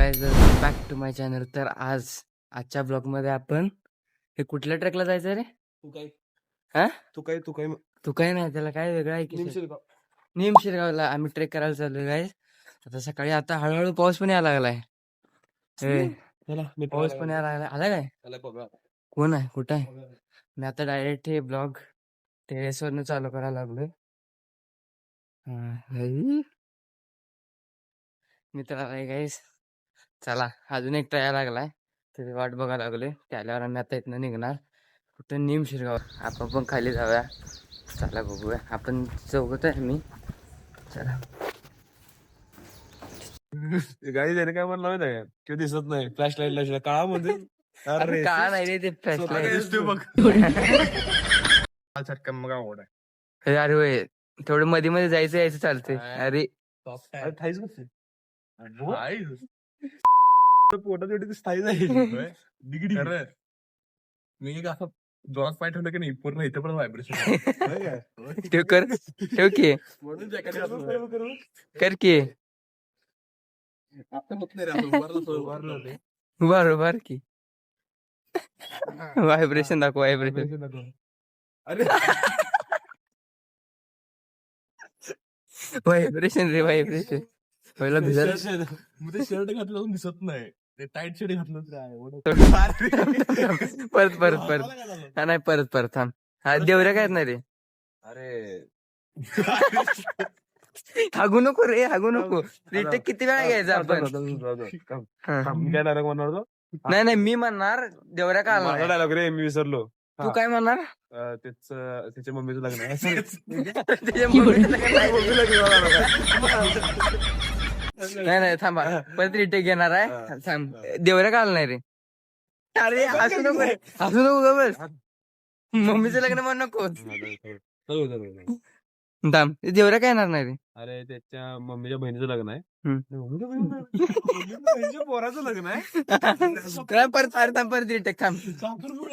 Guys, welcome back to my channel. तर आजच्या blog मध्ये आपण हे कुठल्या ट्रेकला जायचं रे? तू काय हा तू काय तू काय नाही, त्याला काय वेगळं आहे की निमशिरगाव. निमशिरगावला आम्ही ट्रेक करायला चाललोय गाईज. आता सकाळी आता हळूहळू पाऊस पण यायला लागलाय. चला पाऊस पण यायला लागलाय. आला काय? कोण आहे? कुठं आहे? मी आता डायरेक्ट हे ब्लॉग टेरेसवरनं चालू करायला लागलोय. मित्राला गाईज, चला अजून एक ट्राय लागलाय. त्याची वाट बघायला लागलोय. त्याल्यावर आम्ही आता इथनं निघणार कुठं निमशिरगाव. आपण पण खाली जाऊया. चला बघूया. आपण चौघत आहे मी. चला गाडी त्याने काय म्हणलं माहिती आहे का? किंवा दिसत नाही फ्लॅश लाईट काळामध्ये. अरे का नाही रे ते चटकन मग आवड अरे होय, थोडं मध्ये मध्ये जायचं यायचं चालतंय. अरे आहे थाईच कसं पोटात एवढी स्थायी जाईल डिगडी. मी एक असं जोरात पाय ठेवलं की नाही पूर्ण इथं पण व्हायब्रेशन. ठेव कर, ठेव की, म्हणून कर की, आता होत नाही रे उभारलं बरोबर की. व्हायब्रेशन दाखव, व्हायब्रेशन. अरे व्हायब्रेशन रे, व्हायब्रेशन. पहिला भिजत मग ते शर्ट घातलं दिसत नाही, ते टाईट शर्ट घातलं परत परत परत हा नाही, परत परत थांब. हा देवऱ्या काय नाही रे. अरे हागू नको रे, हागू नको. रिटेक किती वेळा घ्यायचा आपण? मी काय डायलॉग म्हणणार होतो? नाही नाही, मी म्हणणार देवऱ्या का आला माझा नाही. डायलॉग रे, मी विसरलो. तू काय म्हणणार? तिच्या मम्मीचं लग्न आहे. तुझ्या मम्मीचं लग्न नाही. नाही नाही, थांबा, परत रिटेक घेणार आहे. थांब, देवऱ्या का आला नाही रे. अरे हसू नको रे, हसू नको ग बस. मम्मीचं लग्न म्हणू नको. थांब, देवऱ्या काय येणार नाही रे. अरे त्याच्या मम्मीच्या बहिणीचं लग्न आहे. हम्म. बहिणीच्या पोराचं लग्न आहे. परत अरे थांब, परत रिटेक थांब.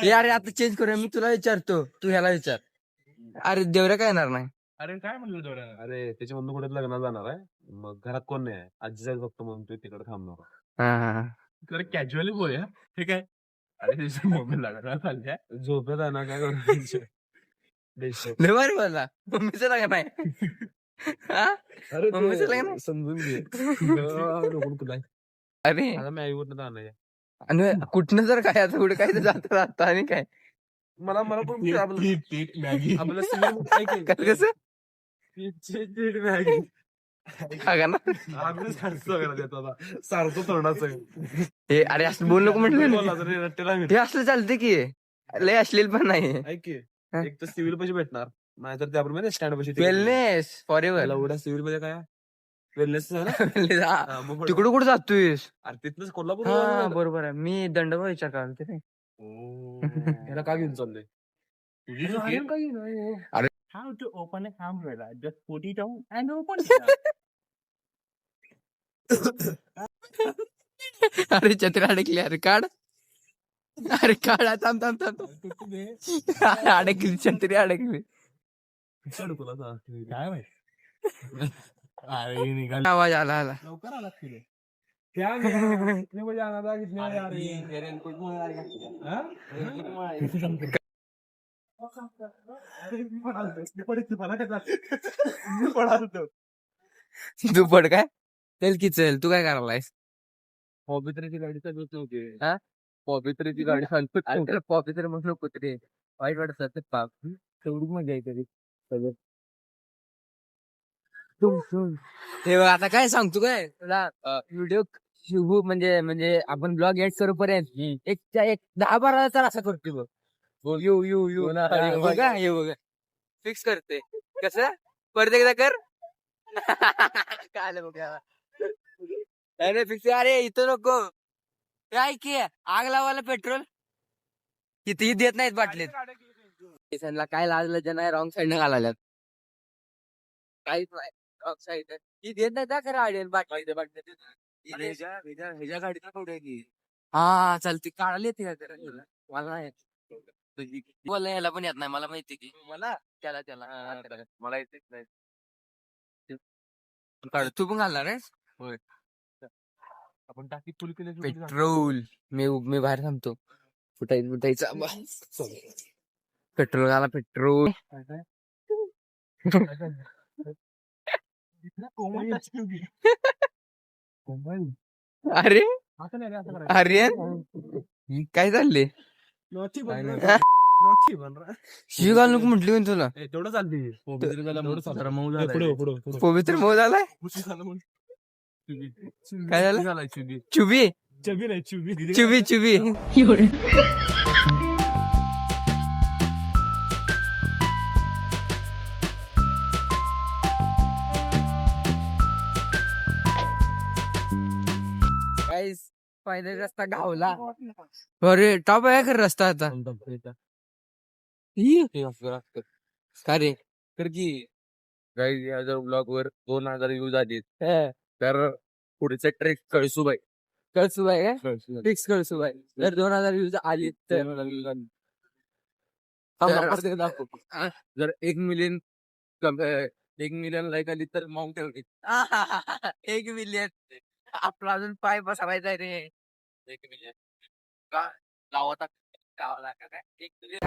अरे आता चेंज करूया. मी तुला विचारतो, तू ह्याला विचार. अरे देवऱ्या काय येणार नाही. अरे काय म्हणलं तेवढ्या? अरे त्याची मम्मी कुठे लग्नाला जाणार आहे, मग घरात कोण नाही आहे, आजीचा फक्त म्हणतोय तिकडे थांबणार. हा तर कॅज्युअली बोल ठीक आहे. अरे त्याची मम्मी लग्नाला चालल्या, झोपेत आहे ना, काय करू. बरं बोलला, मम्मीचं लग्न आहे. अरे मम्मीचं लग्न समजून घे. तुला अरे आता मी आईवरनं जाणार. आणि कुठनं जर काय आता कुठे काय जात राहतं आणि काय मला पण मॅगी आपलं कसं मॅगी सारखं तोंडाचं. हे अरे असं बोल नको म्हटलं. हे असलं चालतं की, लय असलेलं पण नाही. ऐक की, एक तर सिव्हिल पैसे भेटणार, नाहीतर त्याप्रमाणे स्टँड पैसे. Wellness for ever. एवढ्या सिव्हिल मध्ये काय वेलनेस तिकडं कुठं जातोयस? अरे तिथनच कोल्हापूर. हा बरोबर आहे. मी दंडोबा विचार करते रे. याला का घेऊन चाललंय? अरे How to open an umbrella? Just put it on and open it. अरे छत्री अडकली. अरे काढ, अरे काढ. थांब थांब थांब. अडकली, छत्री अडकली. काय माहिती. अरे निघाल, आवाज आला आला. लवकर आला तिथे. तू पड काय, चल की चल. तू काय करायलायस? पॉपित्र्याची गाडी चालवत नव्हती. हा? पॉपित्र्याची गाडी चालवत. पॉपी तर म्हणू नको रे, वाईट वाटत असत पाप. तेवढीच मजा आहे तरी. हे बघ, आता काय सांगतो काय तुला, व्हिडिओ शिवू म्हणजे आपण ब्लॉग एड करूपर्यंत एक 10-12 तर असं करतो बघ. यू बघा, हे बघा फिक्स करते. कसं परत एकदा कर. काय बघा, अरे फिक्स. अरे इथं नको, हे ऐक की, आग लावायला पेट्रोल कितीही देत नाहीत बाटलीत. काय लाजलं जे नाही, रॉंग साईडनं घालायला काहीच नाही. रॉंग साईड ही देत नाही. खरं आडेल बाटली ह्याच्या गाडीचा कवड्या की. हा चालते. काढायला येते का तर मला नाही बोला, याला पण येत नाही. मला माहिती की मला त्याला मला येतेच नाही. काढ. तू पण घालणार आहेस? होय. आपण टाकी फुल केली पेट्रोल मी बाहेर थांबतो फुटायचा पेट्रोल आला पेट्रोल अरे अरे काय चालले शिव घाल नको म्हटली पण तुला तेवढं चालते पवित्र मऊ झालाय काय झालं चुबी चबी नाही चुबी चुबी चुबी फायनल रस्ता गावला अरे टॉप आहे कर रस्ता आता का रे तर की गाईज या जर ब्लॉग वर 2000 व्ह्यूज आले तर पुढचे ट्रेक कळसूबाई कळसुबाई काय फिक्स कळसुबाई जर 2000 व्ह्यूज आली तर जर 1 मिलियन लाईक आली तर माउंट एव्हरेस्ट 1 मिलियन आपला अजून पाय बसवायचा रे 1 मिलियन का गावात गावाला का काय 1 मिलियन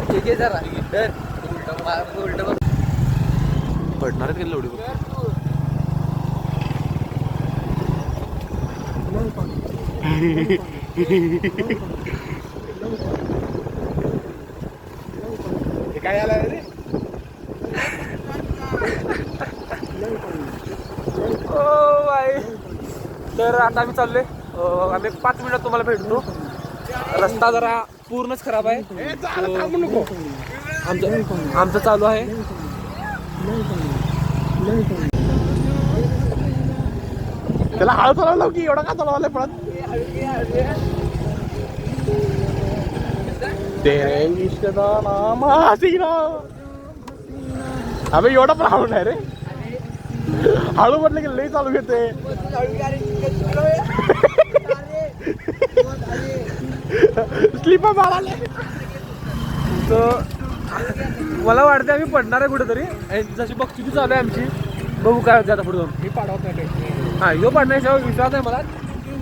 ठीक आहे जरा उलट पडणार आहे एवढी काय आलं रे तर आता आम्ही चाललोय आम्ही 5 मिनिटात तुम्हाला भेटतो रस्ता जरा पूर्णच खराब आहे आमचं चालू आहे त्याला हळू चालवलं की एवढा का चालवलाय पळत अबे एवढा पण हळू नाही रे हळू म्हटलं की लई चालू घेते स्लिपा माराले तर मला वाटतं आम्ही पडणार आहे कुठेतरी जशी बघती चालू आहे आमची बघू काय होतं आता पुढे जाऊन मी पाडवत नाही हा यो पाडण्याच्या विश्वास आहे मला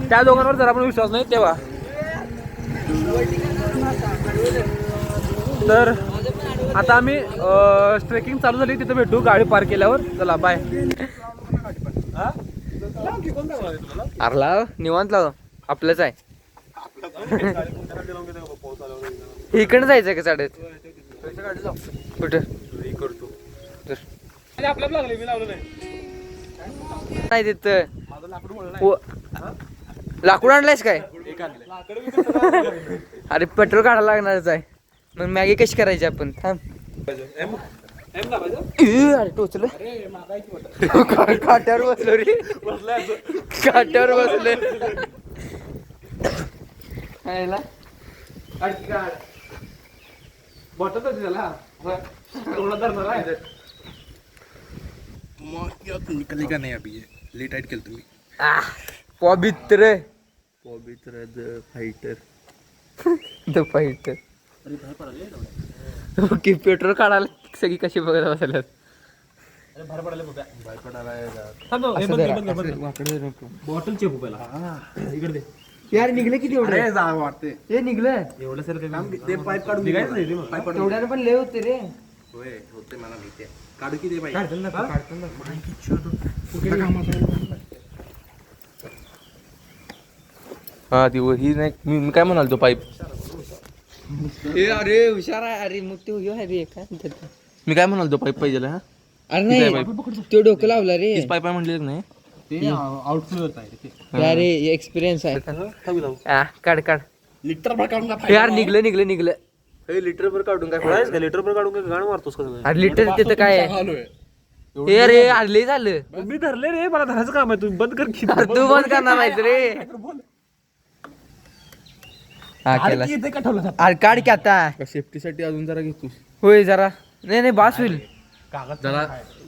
त्या दोघांवर जरा पण विश्वास नाही तेव्हा तर आता आम्ही ट्रेकिंग चालू झाली तिथे भेटू गाडी पार्क केल्यावर चला बाय अरला निवांत लाव आपलंच आहे इकडे जायचंय का साडेत कुठं आपल्याला लागले मी लावलं नाही तिथं लाकूड आणलायस काय अरे पेट्रोल काढायला लागणारच आहे मग मॅगी कशी करायची आपण थांब अरे टोचलं काट्यावर बसलो रे काट्यावर बसले बॉटल तर त्याला निकली का नाही अभी लेट टाइट केलं तुम्ही पवित्र पवित्र the fighter the fighter okay petrol काढायला सगळी कशी बघत बसल्यात बॉटल चेपू पहिला इकडे यार निघले किती एवढे वाटते हे निघलं एवढं सर ते पाईप काढून तेवढ्याने पण लय होते रे होय होते मला माहिती आहे काढू किती पाहिजे हा ती ही नाही मी काय म्हणाल तो पाईप अरे हुशार आहे अरे मग ते आहे रे काय मी काय म्हणाल तो पाईप पाहिजे हा अरे नाही तो डोकं लावला रे पाईप आहे म्हणले नाही ते आउटफ्लो आहे अरे एक्सपिरियन्स आहे काढ काढ लिटर भर काढून यार निघलं लिटर भर काढून काय लिटर भर काढून काय गाण मारतोस का अरे लिटर तिथं काय हे रे अरे झालं मी धरले रे मला धरायचं काम आहे तुम्ही बंद कर तू बंद करणार नाहीस रे हा केला अरे काढ की आता सेफ्टीसाठी अजून जरा घेतोस होय जरा नाही बास होईल जरा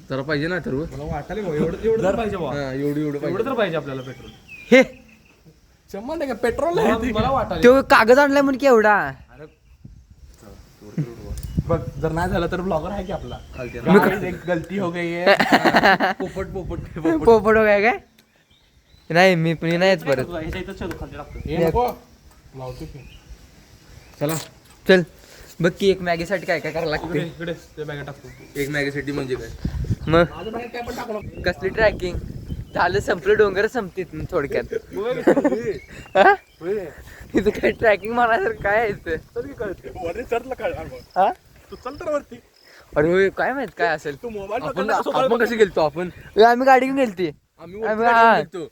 जरा पाहिजे ना तर मला वाटायला एवढं पाहिजे एवढं तर पाहिजे आपल्याला पेट्रोल हे 100 का पेट्रोल मला वाटायला तो कागद आणलाय म्हणून केवढा बघ जर नाही झालं तर ब्लॉगर आहे की आपला मी एक गलती हो गई है पोपट पोपट पोपट काय काय नाही मी नाहीच परत हे नको लावतो की. चला चल बघ की एक मॅगीसाठी काय काय करायला लागते इकडे ते बॅगा टाकतो. एक मॅगीसाठी म्हणजे काय मग माझं बॅग काय पण टाकू नको. कसली ट्रॅकिंग झालं संपलं डोंगर संपतीत थोडक्यात हा? इथं काय ट्रॅकिंग मारायसारखं काय आहे इथं? चल की कळते. वरती चढला काय हा? तू चल तर वरती. अरे होय, काय माहित काय असेल तू मोबाईल आपण कसे गेलतो आपण आम्ही गाडी घेऊन गेलती आम्ही आम्ही वरती हा. गेलतो.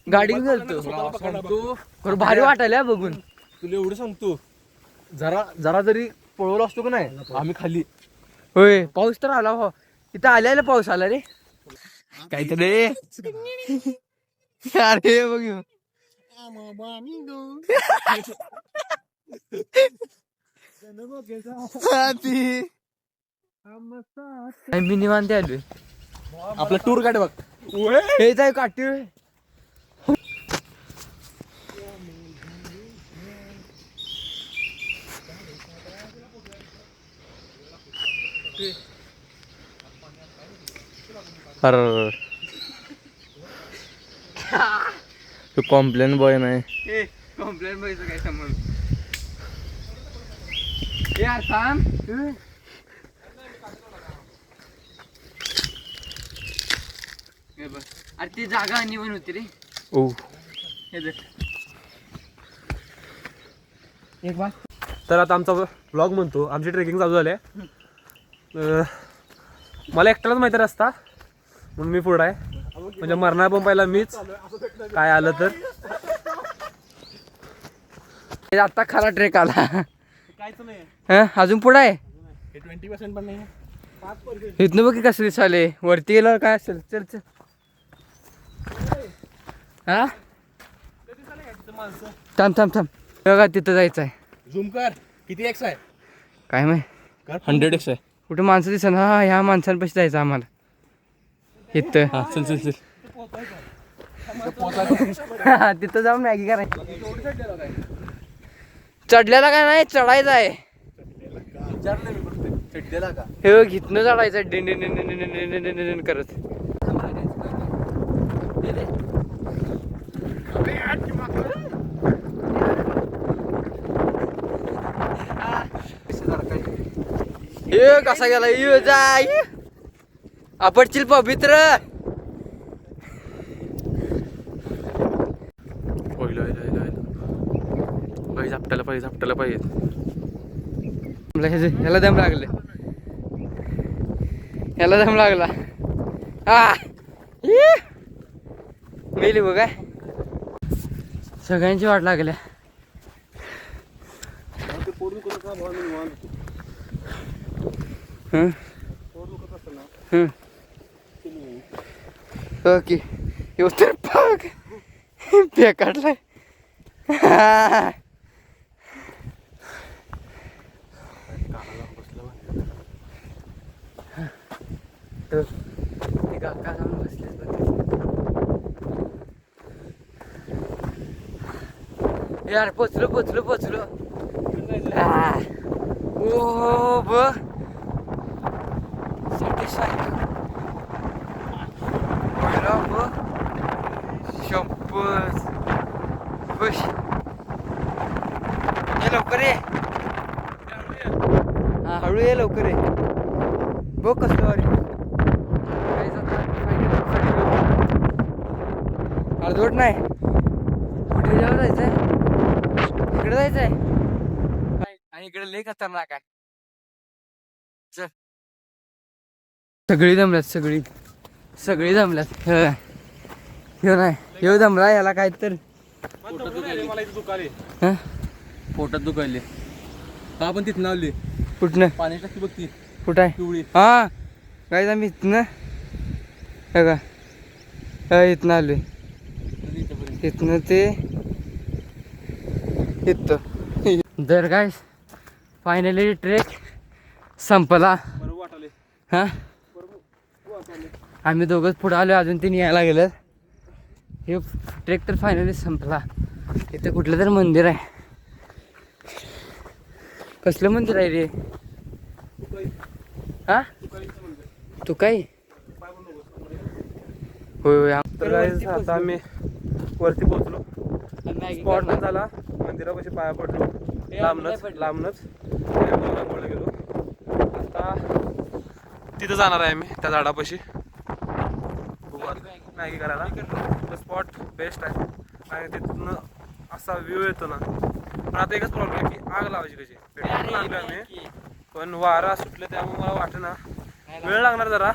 गाडी घेऊन गेलतो तुला सांगतो खरं भारी वाटायला बघून तुला एवढं सांगतो जरा जरा जरी पळवलो असतो का नाही आम्ही खाली होय पाऊस तर आला हो इथं आल्याला पाऊस आला रे काहीतरी अरे बघ ह्यो. मी निवांत आलोय आपला टूर गाडी बघ. हे जाय काठी अरे तू कॉम्प्लेन बॉय नाही कॉम्प्लेन बॉयचं काय संबंध यार थांब अरे ती जागा निवड होती रे ओ हे बघ. एक बार तर आता आमचा ब्लॉग म्हणतो आमची ट्रेकिंग चालू झाली आहे. मला एकट्यालाच माहिती रस्ता म्हणून मी पुढं आहे म्हणजे मरणार पण पहिला मीच काय आलं तर. आता खरा ट्रेक आला कायच नाही हं? अजून पुढं आहे 20% पण नाही. इथनं बघ की कसं दिसाले वरती गेल्यावर काय असेल चल चल हा थांब थांब थांब बघा तिथं जायचं आहे झूम कर किती एक्स आहे काय माहिती 100x आहे कुठे माणसं दिसत हा ह्या माणसांपाशी जायचं आम्हाला इथं हा चल चल चल तिथं जाऊन मॅगी करायची चढल्याला काय नाही चढायचं आहे हे बघ इथनं चढायचं आहे डिन डिन डिन डिन डिन डिन डिन डिन डिन करत ये कसा गेला ये जाय आपडशील पवित्र झापटायला पाहिजे झापटायला पाहिजे ह्याला दम लागले ह्याला दम लागला हा मेली बघ काय सगळ्यांची वाट लागल्या ओके तर पाक काढलाय काका जाऊन बसले यार पोचलो पोचलो पोचलो ओ ब शपथ खुश ये लवकर ये हा हळू ये लवकर ये बघ कसलं वारी अर्धवट नाही कुठे जाऊ जायचंय इकडे जायचंय आणि इकडे लय खतरनाक आहे चल सगळी जमल्यात सगळी जमल्यात ह्यो नाही ह्यो जमला याला काय तर पोटात दुखायले हा आपण तिथं लावली कुठनं पाणी टाकी बघ ती कुठं आहे पिवळी हा काय आम्ही इथनं हे का इथनं आलोय इथनं ते इथं जर काय फायनली ट्रेक संपला हा आम्ही दोघंच पुढं आलो अजून ते यायला गेलं हे ट्रेक तर फायनली संपला इथं कुठलं तर मंदिर आहे कसलं मंदिर आहे रे हा तू काय होय होय तर guys, आता आम्ही वरती पोहोचलो. स्पॉट पण झाला, मंदिरापाशी पाया पडलो लांबनच गेलो. आता तिथं जाणार आहे आम्ही त्या झाडापाशी मॅगी करायला. स्पॉट बेस्ट आहे आणि तिथून असा व्ह्यू येतो ना. पण आता एकच प्रॉब्लेम आहे की आग लावायची कशी. पेट्रोल लागलो आम्ही पण वारा सुटले त्यामुळे मला वाटतं ना वेळ लागणार जरा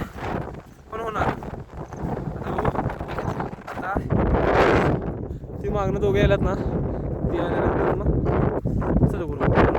पण होणार. आता ती मागणं दोघे आल्यात ना ती आल्यानंतर मग चल करू.